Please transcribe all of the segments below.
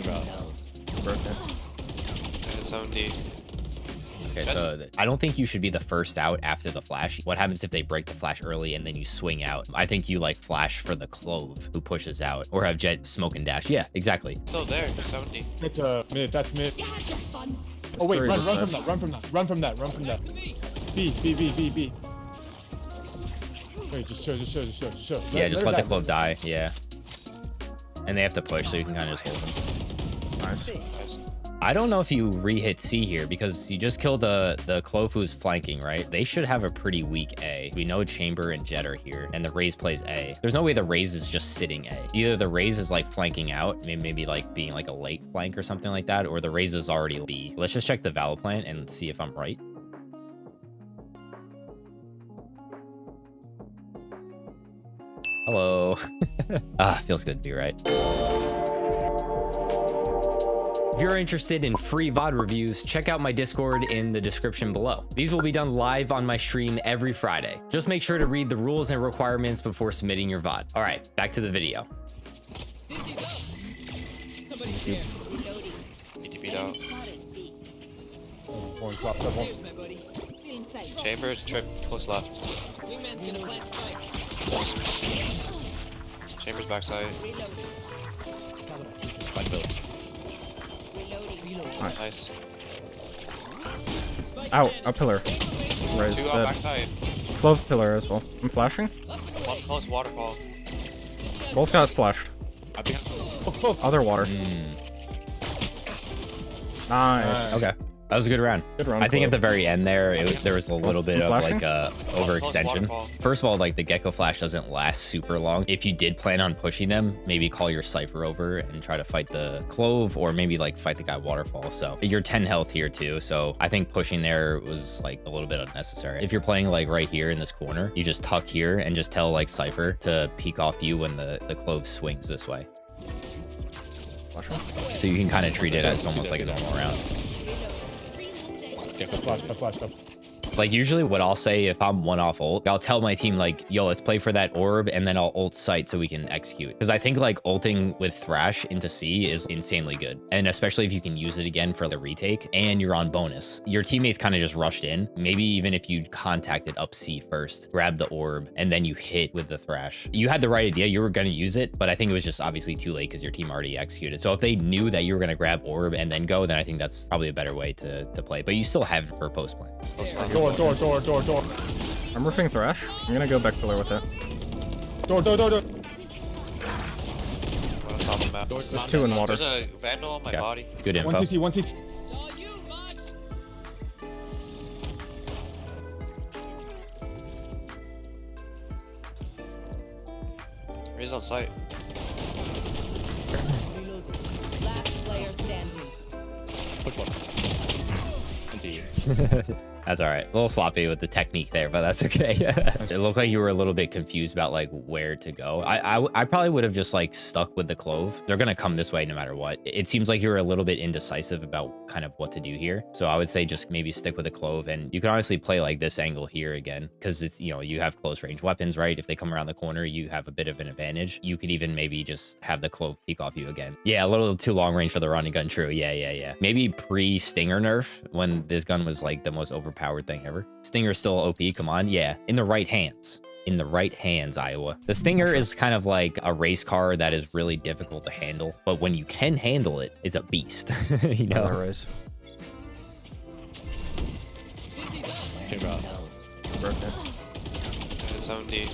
Chamber out. Broken. And 70. Okay, so I don't think you should be the first out after the flash. What happens if they break the flash early and then you swing out? I think you like flash for the clove who pushes out, or have Jet smoke and dash. Yeah, exactly. Still there, 70. It's mid, that's mid. It's Oh wait, three run to from set. that, run from that, run from that, run from that. B. Wait, just show. Yeah, just let the clove die. Yeah. And they have to push, so you can kind of just hold them. Nice. I don't know if you re-hit C here because you just killed the clove who's flanking, right? They should have a pretty weak A. We know Chamber and Jet are here, and the Raze plays A. There's no way the Raze is just sitting A. Either the Raze is like flanking out, maybe like being like a late flank or something like that, or the Raze is already B. Let's just check the Val plant and see if I'm right. Hello. Feels good to be right. If you're interested in free VOD reviews, check out my Discord in the description below. These will be done live on my stream every Friday. Just make sure to read the rules and requirements before submitting your VOD. All right, back to the video. BTP'd out. One drop, one. Chamber, trip, close left. Chamber's backside. Nice. Out. A pillar. Raise 2 on dead. backside. Clove pillar as well. I'm flashing. One close waterfall. Both guys flashed. Other water. Nice. Okay. That was a good round. Good round, I think Clove. at the very end there, there was a little bit of Flashing? like overextension. Waterfall. First of all, like the Gekko flash doesn't last super long. If you did plan on pushing them, maybe call your Cypher over and try to fight the clove, or maybe like fight the guy waterfall. So you're 10 health here too. So I think pushing there was like a little bit unnecessary. If you're playing like right here in this corner, you just tuck here and just tell like Cypher to peek off you when the clove swings this way. Flashing. So you can kind of treat it as almost like a normal round. Flash. Like usually what I'll say if I'm one off ult, I'll tell my team like, yo, let's play for that orb, and then I'll ult sight so we can execute. Because I think like ulting with Thrash into C is insanely good. And especially if you can use it again for the retake and you're on bonus. Your teammates kind of just rushed in. Maybe even if you contacted up C first, grab the orb, and then you hit with the Thrash. You had the right idea, you were going to use it, but I think it was just obviously too late because your team already executed. So if they knew that you were going to grab orb and then go, then I think that's probably a better way to play. But you still have it for post plans. Door. I'm roofing Thrash. I'm gonna go back pillar with it. Door. One on top of the map. There's 2 in water. There's a vandal on my Okay. body. Good info. One CT. Raze on site. Last player standing. That's all right. A little sloppy with the technique there, but that's okay. It looked like you were a little bit confused about like where to go. I probably would have just like stuck with the clove. They're gonna come this way no matter what. It seems like you were a little bit indecisive about kind of what to do here. So I would say just maybe stick with the clove, and you can honestly play like this angle here again because it's, you know, you have close range weapons, right? If they come around the corner, you have a bit of an advantage. You could even maybe just have the clove peek off you again. Yeah, a little too long range for the running gun. True. Yeah. Maybe pre-Stinger nerf when this gun was like the most overpowered thing ever. Stinger's still OP. Come on. Yeah. In the right hands. In the right hands, Iowa. The Stinger is kind of like a race car that is really difficult to handle. But when you can handle it, it's a beast. You know? Raise. Chamber out. Broken. And 70.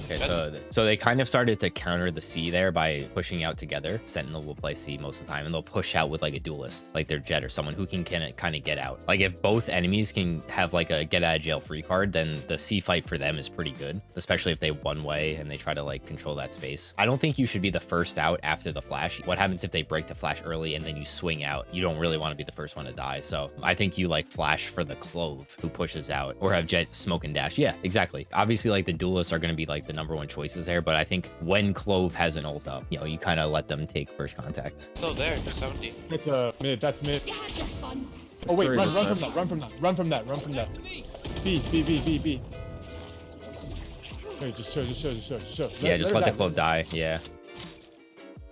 Okay, so they kind of started to counter the C there by pushing out together. Sentinel will play C most of the time, and they'll push out with like a duelist, like their Jet or someone who can kind of get out. Like if both enemies can have like a get out of jail free card, then the C fight for them is pretty good, especially if they one way and they try to like control that space. I don't think you should be the first out after the flash. What happens if they break the flash early and then you swing out? You don't really want to be the first one to die. So I think you like flash for the clove who pushes out, or have Jet smoke and dash. Yeah, exactly. Obviously like the duelists are going to be like the #1 choices there, but I think when clove has an ult up, you know, you kind of let them take first contact. Still there, 70. It's mid, that's mid. It's Oh wait, three run to from set. that, run from that. B. Hey, just show. Yeah, just let the clove die. Yeah.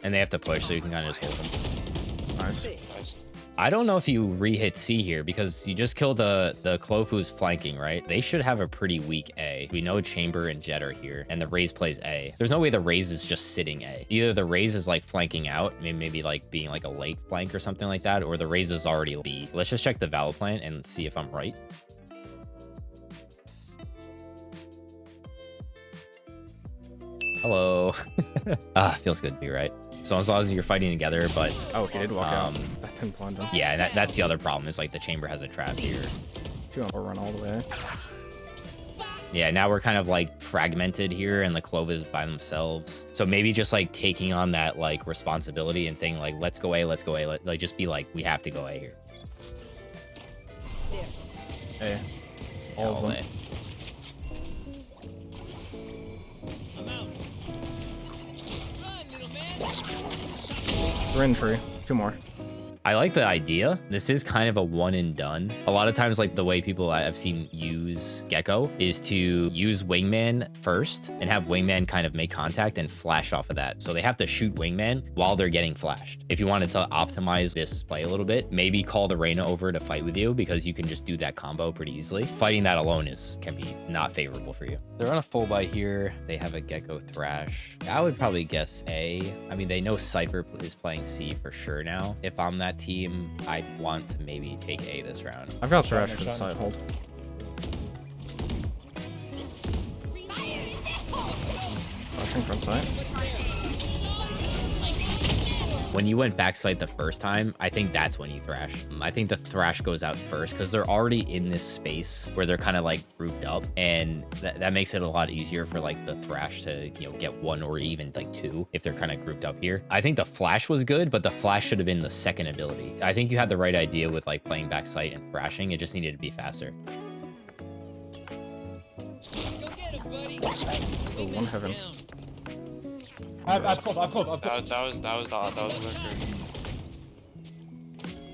And they have to push, so you can kind of just hold them. Nice. Nice. I don't know if you re-hit C here because you just killed the Clove who's flanking, right? They should have a pretty weak A. We know Chamber and Jet are here, and the Raze plays A. There's no way the Raze is just sitting A. Either the Raze is like flanking out, maybe like being like a late flank or something like that, or the Raze is already B. Let's just check the Valor plant and see if I'm right. Hello. Feels good to be right. So as long as you're fighting together, but Oh, he did walk out. That didn't blind him. yeah, that's the other problem is like the Chamber has a trap here. 2 run all the way. Yeah, now we're kind of like fragmented here and the Clove is by themselves. So maybe just like taking on that like responsibility and saying like, let's go A, let's go A. Like just be like, we have to go A here. Hey. Yeah, All of them. A. We're in tree. 2 more. I like the idea. This is kind of a one and done. A lot of times, like the way people I've seen use Gekko is to use Wingman first and have Wingman kind of make contact and flash off of that. So they have to shoot Wingman while they're getting flashed. If you wanted to optimize this play a little bit, maybe call the Reyna over to fight with you because you can just do that combo pretty easily. Fighting that alone can be not favorable for you. They're on a full buy here. They have a Gekko Thrash. I would probably guess A. I mean, they know Cypher is playing C for sure now. If I'm that team, I'd want to maybe take A this round. I've got Thrash for the side hold. Rushing front side. When you went backside the first time, I think that's when you thrash. I think the thrash goes out first because they're already in this space where they're kind of like grouped up, and that makes it a lot easier for like the thrash to, you know, get 1 or even like 2 if they're kind of grouped up here. I think the flash was good, but the flash should have been the second ability. I think you had the right idea with like playing backside and thrashing. It just needed to be faster. Oh, 1 heaven. I've clove. That was Lurker.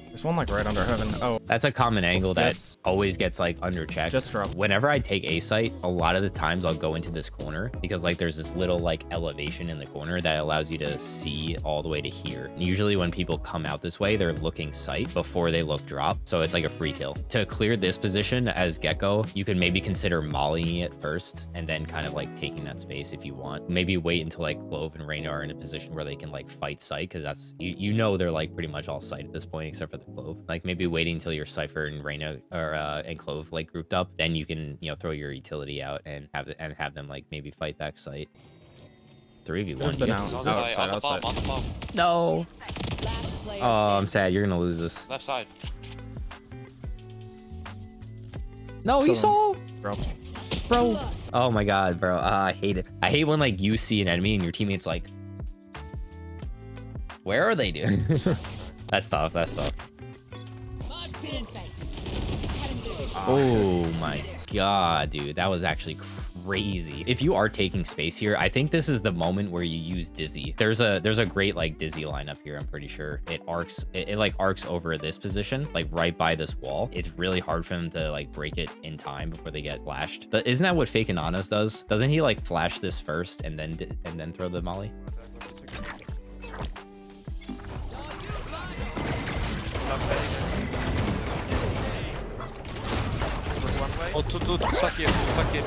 There's one like right under heaven. Oh, That's a common angle that Yes. always gets like underchecked. Just drop. Whenever I take A site, a lot of the times I'll go into this corner because like there's this little like elevation in the corner that allows you to see all the way to here. Usually when people come out this way, they're looking sight before they look drop. So it's like a free kill. To clear this position as Gekko, you can maybe consider mollying it first and then kind of like taking that space if you want. Maybe wait until like Clove and Reyna are in a position where they can like fight sight, because that's, you know, they're like pretty much all sight at this point except for the Clove. Like maybe waiting until your Cypher and Reyna or and Clove like grouped up, then you can, you know, throw your utility out and have them like maybe fight back sight. 3v1. You guys can lose this. Outside, On the bomb, on the bomb. No. Last player Oh, I'm standing. sad. You're gonna lose this. Left side. No, you saw, drop. bro. Oh my god, bro. I hate it. I hate when like you see an enemy and your teammate's like, where are they, dude? That's tough. That's tough. Oh my god, dude, that was actually crazy. If you are taking space here, I think this is the moment where you use Dizzy. There's a great like Dizzy lineup here. I'm pretty sure it arcs, it like arcs over this position, like right by this wall. It's really hard for him to like break it in time before they get flashed. But isn't that what Fake Ananas does? Doesn't he like flash this first and then throw the molly? Oh, two stuck here, stuck here.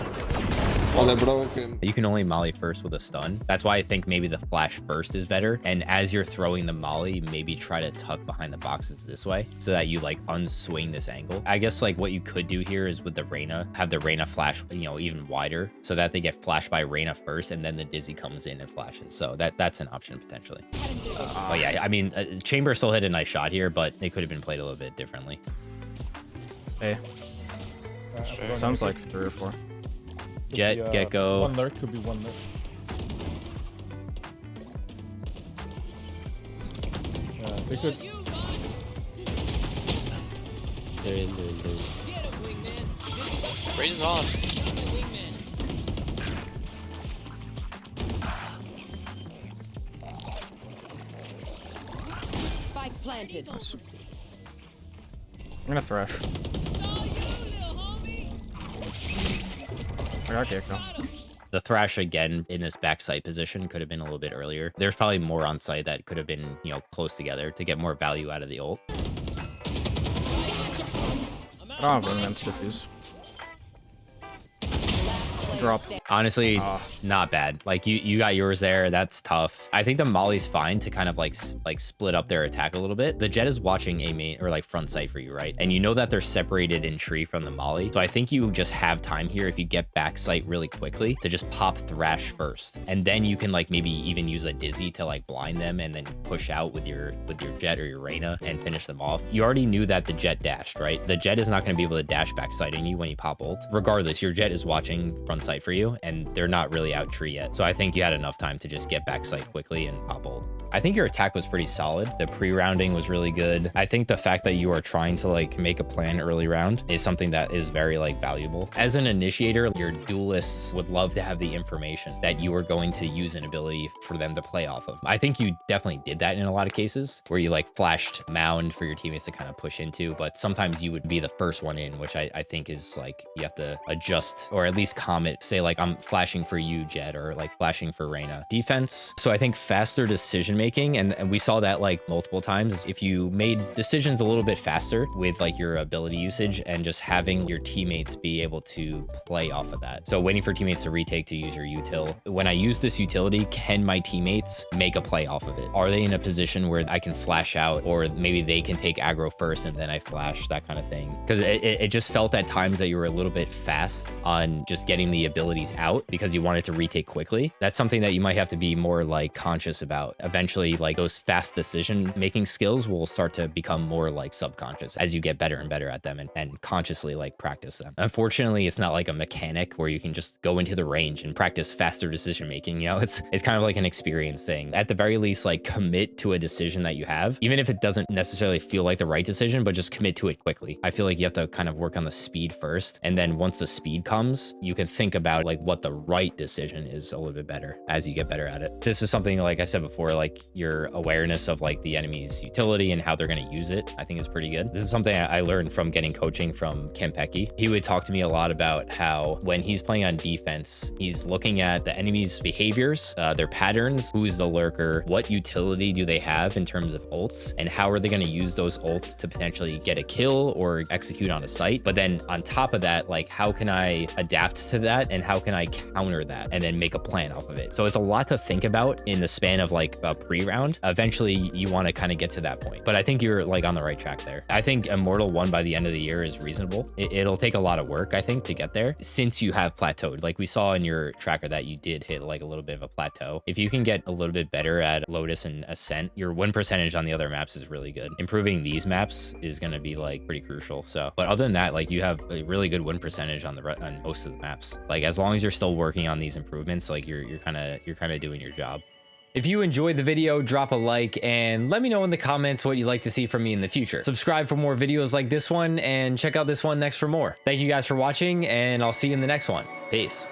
Ale broken. You can only molly first with a stun. That's why I think maybe the flash first is better. And as you're throwing the molly, maybe try to tuck behind the boxes this way so that you like unswing this angle. I guess like what you could do here is with the Reyna, have the Reyna flash, you know, even wider so that they get flashed by Reyna first and then the Dizzy comes in and flashes. So that's an option potentially. But yeah, I mean, Chamber still hit a nice shot here, but it could have been played a little bit differently. Hey, sounds like 3 or 4. Jet, Gekko. One lurk, could be one lurk. Yeah, they could. Raze is on. Spike planted. Nice. I'm gonna thrash. I got Gekko. The Thrash again in this backside position could have been a little bit earlier. There's probably more on site that could have been, you know, close together to get more value out of the ult. I don't have wingmans to fuse. Drop. Honestly, not bad. Like you got yours there. That's tough. I think the Molly's fine to kind of like split up their attack a little bit. The Jet is watching a main or like front sight for you, right? And you know that they're separated in tree from the Molly. So I think you just have time here if you get back sight really quickly to just pop Thrash first. And then you can like maybe even use a Dizzy to like blind them and then push out with your Jet or your Reyna and finish them off. You already knew that the Jet dashed, right? The Jet is not going to be able to dash back sight on you when you pop ult. Regardless, your Jet is watching front sight for you and they're not really out tree yet. So I think you had enough time to just get back sight quickly and pop ult. I think your attack was pretty solid. The pre-rounding was really good. I think the fact that you are trying to like make a plan early round is something that is very like valuable. As an initiator, your duelists would love to have the information that you are going to use an ability for them to play off of. I think you definitely did that in a lot of cases where you like flashed mound for your teammates to kind of push into, but sometimes you would be the first one in, which I think is like, you have to adjust or at least comment, say like, I'm flashing for you, Jet, or like flashing for Reyna. Defense. So I think faster decision making, and we saw that like multiple times. If you made decisions a little bit faster with like your ability usage and just having your teammates be able to play off of that. So waiting for teammates to retake to use your util. When I use this utility, can my teammates make a play off of it? Are they in a position where I can flash out, or maybe they can take aggro first and then I flash, that kind of thing? Because it just felt at times that you were a little bit fast on just getting the abilities out because you wanted to retake quickly. That's something that you might have to be more like conscious about. Eventually, like those fast decision making skills will start to become more like subconscious as you get better and better at them and consciously like practice them. Unfortunately, it's not like a mechanic where you can just go into the range and practice faster decision making. You know, it's kind of like an experience thing. At the very least, like commit to a decision that you have, even if it doesn't necessarily feel like the right decision, but just commit to it quickly. I feel like you have to kind of work on the speed first, and then once the speed comes, you can think about like what the right decision is a little bit better as you get better at it. This is something, like I said before, like your awareness of like the enemy's utility and how they're going to use it, I think is pretty good. This is something I learned from getting coaching from Kempeki. He would talk to me a lot about how when he's playing on defense, he's looking at the enemy's behaviors, their patterns, who's the lurker, what utility do they have in terms of ults, and how are they going to use those ults to potentially get a kill or execute on a site. But then on top of that, like how can I adapt to that and how can I counter that and then make a plan off of it? So it's a lot to think about in the span of like a pre-round. Eventually you want to kind of get to that point, but I think you're like on the right track there. I think Immortal 1 by the end of the year is reasonable. It'll take a lot of work, I think, to get there since you have plateaued. Like we saw in your tracker that you did hit like a little bit of a plateau. If you can get a little bit better at Lotus and Ascent, your win percentage on the other maps is really good. Improving these maps is going to be like pretty crucial. So, but other than that, like you have a really good win percentage on most of the maps. Like as long as you're still working on these improvements, like you're kind of doing your job. If you enjoyed the video, drop a like and let me know in the comments what you'd like to see from me in the future. Subscribe for more videos like this one and check out this one next for more. Thank you guys for watching, and I'll see you in the next one. Peace.